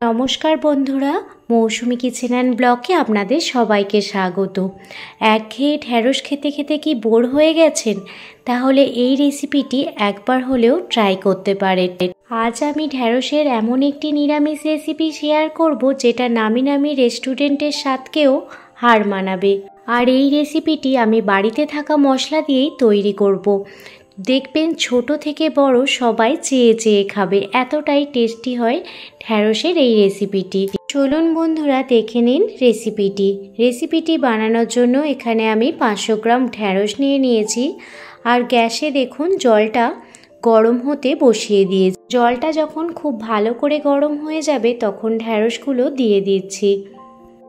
নমস্কার বন্ধুরা, মৌসুমি kitchen and ব্লগে আপনাদের সবাইকে স্বাগত। একঘেয়ে ঢ্যাঁড়স খেতে খেতে কি বোর হয়ে গেছেন? তাহলে এই রেসিপিটি একবার হলেও ট্রাই করতে পারেন। আজ আমি ঢ্যাঁড়সের এমন একটি নিরামিষ রেসিপি শেয়ার করব যেটা নামি নামি রেস্টুরেন্টের স্বাদকেও হার মানাবে। আর এই রেসিপিটি আমি বাড়িতে থাকা মশলা দিয়েই তৈরি করব। দেখবেন ছোট থেকে বড় সবাই চেয়ে চেয়ে খাবে, এতটাই টেস্টি হয় ঢ্যাঁড়সের এই রেসিপিটি। চলুন বন্ধুরা দেখে নিন রেসিপিটি বানানোর জন্য এখানে আমি 500 গ্রাম ঢ্যাঁড়স নিয়েছি। আর গ্যাসে দেখুন জলটা গরম হতে বসিয়ে দিয়েছি। জলটা যখন খুব ভালো করে গরম হয়ে যাবে তখন ঢ্যাঁড়সগুলো দিয়ে দিচ্ছি।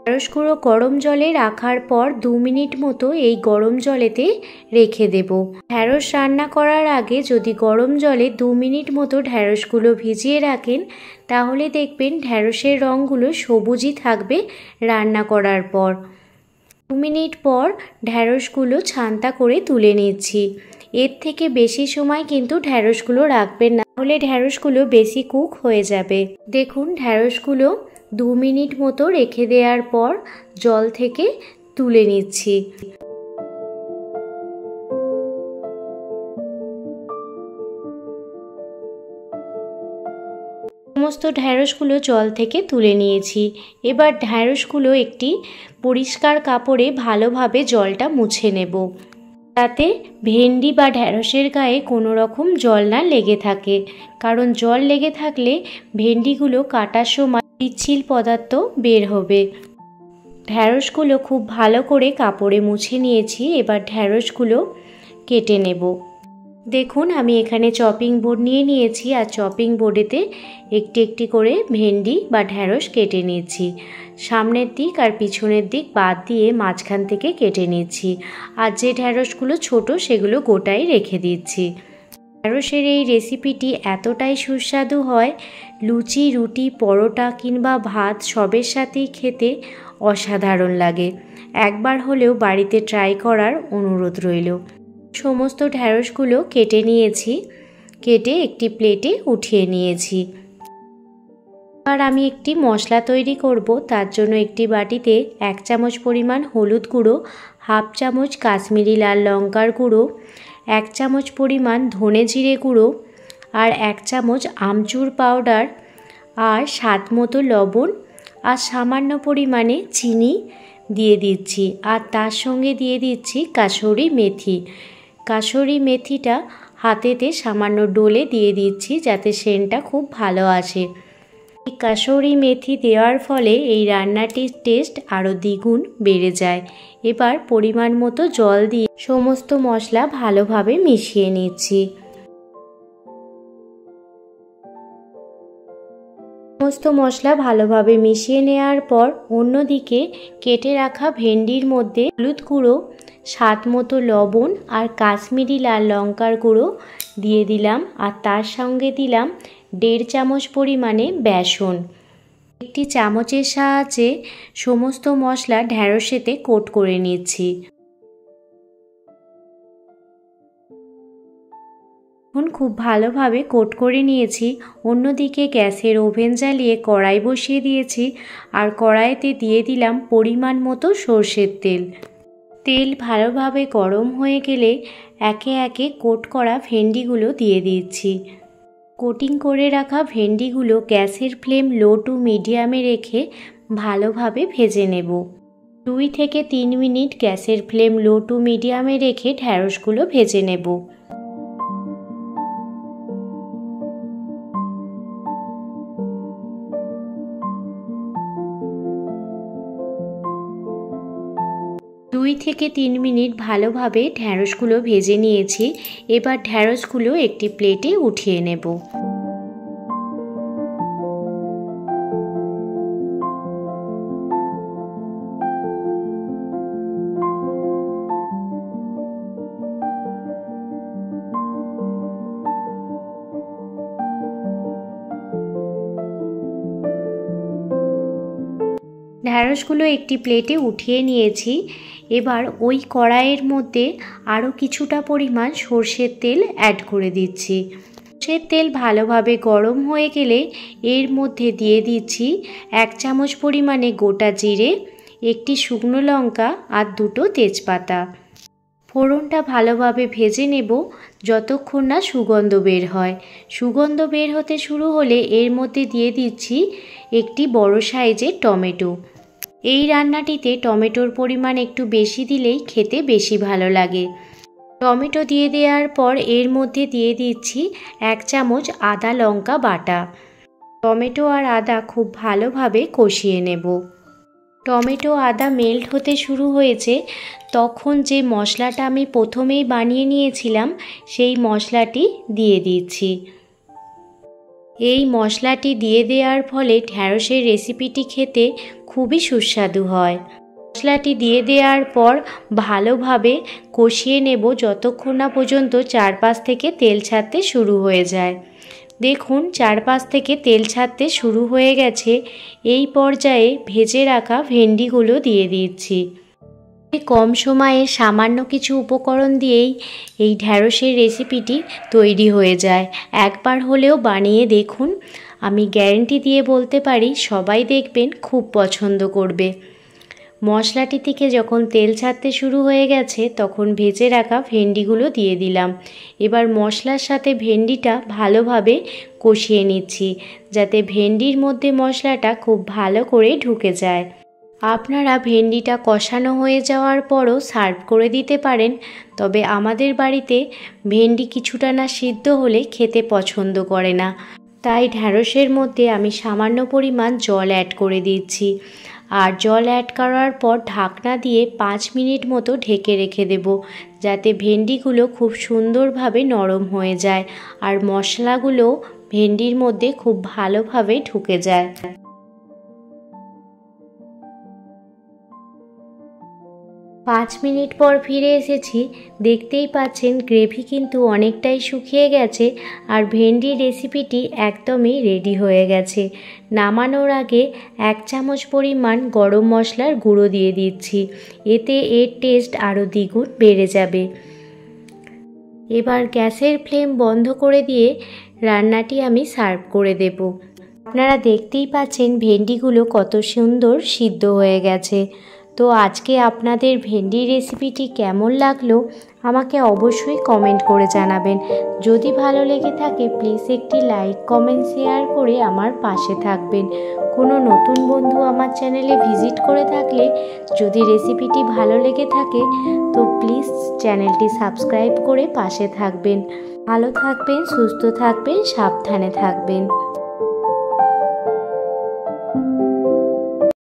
ঢ্যাঁড়সগুলো গরম জলে রাখার পর 2 মিনিট মতো এই গরম জলেতে রেখে দেব। ঢ্যাঁড়স রান্না করার আগে যদি গরম জলে 2 মিনিট মতো ঢ্যাঁড়সগুলো ভিজিয়ে রাখেন তাহলে দেখবেন ঢ্যাঁড়সের রঙগুলো সবুজই থাকবে রান্না করার পর। 2 মিনিট পর ঢ্যাঁড়সগুলো ছান্তা করে তুলে নিচ্ছি। এর থেকে বেশি সময় কিন্তু ঢ্যাঁড়সগুলো রাখবেন না, তাহলে ঢ্যাঁড়সগুলো বেশি কুক হয়ে যাবে। দেখুন ঢ্যাঁড়সগুলো 2 মিনিট মতো রেখে দেওয়ার পর জল থেকে তুলে নিচ্ছি। সমস্ত ঢ্যাঁড়সগুলো জল থেকে তুলে নিয়েছি। এবার ঢ্যাঁড়সগুলো একটি পরিষ্কার কাপড়ে ভালোভাবে জলটা মুছে নেব, যাতে ভেন্ডি বা ঢ্যাঁড়সের গায়ে কোনো রকম জল না লেগে থাকে, কারণ জল লেগে থাকলে ভেন্ডিগুলো কাটার সময় পিচ্ছিল পদার্থ বের হবে। ঢ্যাঁড়সগুলো খুব ভালো করে কাপড়ে মুছে নিয়েছি। এবার ঢ্যাঁড়সগুলো কেটে নেব। দেখুন আমি এখানে চপিং বোর্ড নিয়েছি আর চপিং বোর্ডেতে একটি একটি করে ভেন্ডি বা ঢ্যাঁড়স কেটে নিয়েছি। সামনের দিক আর পিছনের দিক বাদ দিয়ে মাঝখান থেকে কেটে নিচ্ছি। আর যে ঢ্যাঁড়সগুলো ছোট সেগুলো গোটাই রেখে দিচ্ছি। ঢ্যাঁড়সের এই রেসিপিটি এতটাই সুস্বাদু হয়, লুচি, রুটি, পরোটা কিংবা ভাত সবের সাথেই খেতে অসাধারণ লাগে। একবার হলেও বাড়িতে ট্রাই করার অনুরোধ রইল। সমস্ত ঢ্যাঁড়সগুলো কেটে নিয়েছি, কেটে একটি প্লেটে উঠিয়ে নিয়েছি। আর আমি একটি মশলা তৈরি করব। তার জন্য একটি বাটিতে 1 চামচ পরিমাণ হলুদ গুঁড়ো, 1/2 চামচ কাশ্মীরি লাল লঙ্কার গুঁড়ো, 1 চামচ পরিমাণ ধনে জিরে গুঁড়ো আর 1 চামচ আমচুর পাউডার আর স্বাদ মতো লবণ আর সামান্য পরিমাণে চিনি দিয়ে দিচ্ছি। আর তার সঙ্গে দিয়ে দিচ্ছি কাসুরি মেথি। কাসুরি মেথিটা হাতেতে সামান্য ডলে দিয়ে দিচ্ছি যাতে সেন্টটা খুব ভালো আসে। এই কাসুরি মেথি দেওয়ার ফলে এই রান্নাটির টেস্ট আরও দ্বিগুণ বেড়ে যায়। এবার পরিমাণ মতো জল দিয়ে সমস্ত মশলা ভালোভাবে মিশিয়ে নিচ্ছি। সমস্ত মশলা ভালোভাবে মিশিয়ে নেওয়ার পর অন্যদিকে কেটে রাখা ভেন্ডির মধ্যে হলুদ গুঁড়ো, স্বাদ মতো লবণ আর কাশ্মীরি লাল লঙ্কার গুঁড়ো দিয়ে দিলাম। আর তার সঙ্গে দিলাম 1.5 চামচ পরিমাণে বেসন। একটি চামচের সাহায্যে সমস্ত মশলা ঢ্যাঁড়সেতে কোট করে নিচ্ছি। এখন খুব ভালোভাবে কোট করে নিয়েছি। অন্যদিকে গ্যাসের ওভেন জ্বালিয়ে কড়াই বসিয়ে দিয়েছি আর কড়াইতে দিয়ে দিলাম পরিমাণ মতো সর্ষের তেল। তেল ভালোভাবে গরম হয়ে গেলে একে একে কোট করা ভেন্ডিগুলো দিয়ে দিচ্ছি। কোটিং করে রাখা ভেন্ডিগুলো গ্যাসের ফ্লেম লো টু মিডিয়ামে রেখে ভালোভাবে ভেজে নেব। 2 থেকে 3 মিনিট গ্যাসের ফ্লেম লো টু মিডিয়ামে রেখে ঢ্যাঁড়সগুলো ভেজে নেব। দুই থেকে 3 মিনিট ভালোভাবে ঢ্যাঁড়সগুলো ভেজে নিয়েছি। এবার ঢ্যাঁড়সগুলো একটি প্লেটে উঠিয়ে নেব। ঢ্যাঁড়সগুলো একটি প্লেটে উঠিয়ে নিয়েছি। এবার ওই কড়াইয়ের মধ্যে আরও কিছুটা পরিমাণ সর্ষের তেল অ্যাড করে দিচ্ছি। সর্ষের তেল ভালোভাবে গরম হয়ে গেলে এর মধ্যে দিয়ে দিচ্ছি 1 চামচ পরিমাণে গোটা জিরে, একটি শুকনো লঙ্কা আর 2টো তেজপাতা। ফোড়নটা ভালোভাবে ভেজে নেব যতক্ষণ না সুগন্ধ বের হয়। সুগন্ধ বের হতে শুরু হলে এর মধ্যে দিয়ে দিচ্ছি একটি বড় সাইজের টমেটো। এই রান্নাটিতে টমেটোর পরিমাণ একটু বেশি দিলেই খেতে বেশি ভালো লাগে। টমেটো দিয়ে দেওয়ার পর এর মধ্যে দিয়ে দিচ্ছি 1 চামচ আদা লঙ্কা বাটা। টমেটো আর আদা খুব ভালোভাবে কষিয়ে নেব। টমেটো আদা মেল্ট হতে শুরু হয়েছে, তখন যে মশলাটা আমি প্রথমেই বানিয়ে নিয়েছিলাম সেই মশলাটি দিয়ে দিচ্ছি। এই মশলাটি দিয়ে দেওয়ার ফলে ঢ্যাঁড়সের রেসিপিটি খেতে খুবই সুস্বাদু হয়। মশলাটি দিয়ে দেওয়ার পর ভালোভাবে কষিয়ে নেব যতক্ষণ না পর্যন্ত চারপাশ থেকে তেল ছাড়তে শুরু হয়ে যায়। দেখুন চারপাশ থেকে তেল ছাড়তে শুরু হয়ে গেছে। এই পর্যায়ে ভেজে রাখা ভেন্ডিগুলো দিয়ে দিচ্ছি। কম সময়ে সামান্য কিছু উপকরণ দিয়েই এই ঢ্যাঁড়সের রেসিপিটি তৈরি হয়ে যায়। একবার হলেও বানিয়ে দেখুন, আমি গ্যারান্টি দিয়ে বলতে পারি সবাই দেখবেন খুব পছন্দ করবে। মশলাটি থেকে যখন তেল ছাড়তে শুরু হয়ে গেছে তখন ভেজে রাখা ভেন্ডিগুলো দিয়ে দিলাম। এবার মশলার সাথে ভেন্ডিটা ভালোভাবে কষিয়ে নিচ্ছি যাতে ভেন্ডির মধ্যে মশলাটা খুব ভালো করে ঢুকে যায়। আপনারা ভেন্ডিটা কষানো হয়ে যাওয়ার পরও সার্ভ করে দিতে পারেন, তবে আমাদের বাড়িতে ভেন্ডি কিছুটা না সিদ্ধ হলে খেতে পছন্দ করে না, তাই ঢ্যাঁড়সের মধ্যে আমি সামান্য পরিমাণ জল অ্যাড করে দিচ্ছি। আর জল অ্যাড করার পর ঢাকনা দিয়ে 5 মিনিট মতো ঢেকে রেখে দেব যাতে ভেন্ডিগুলো খুব সুন্দরভাবে নরম হয়ে যায় আর মশলাগুলো ভেন্ডির মধ্যে খুব ভালোভাবে ঢুকে যায়। 5 মিনিট পর ফিরে এসেছি। দেখতেই পাচ্ছেন গ্রেভি কিন্তু অনেকটাই শুকিয়ে গেছে আর ভেন্ডির রেসিপিটি একদমই রেডি হয়ে গেছে। নামানোর আগে 1 চামচ পরিমাণ গরম মশলার গুঁড়ো দিয়ে দিচ্ছি, এতে এর টেস্ট আরও দ্বিগুণ বেড়ে যাবে। এবার গ্যাসের ফ্লেম বন্ধ করে দিয়ে রান্নাটি আমি সার্ভ করে দেব। আপনারা দেখতেই পাচ্ছেন ভেন্ডিগুলো কত সুন্দর সিদ্ধ হয়ে গেছে। তো আজকে আপনাদের ভেন্ডি রেসিপিটি কেমন লাগলো আমাকে অবশ্যই কমেন্ট করে জানাবেন। যদি ভালো লেগে থাকে প্লিজ একটি লাইক, কমেন্ট, শেয়ার করে আমার পাশে থাকবেন। কোনো নতুন বন্ধু আমার চ্যানেলে ভিজিট করে থাকলে যদি রেসিপিটি ভালো লেগে থাকে তো প্লিজ চ্যানেলটি সাবস্ক্রাইব করে পাশে থাকবেন। ভালো থাকবেন, সুস্থ থাকবেন, সাবধানে থাকবেন।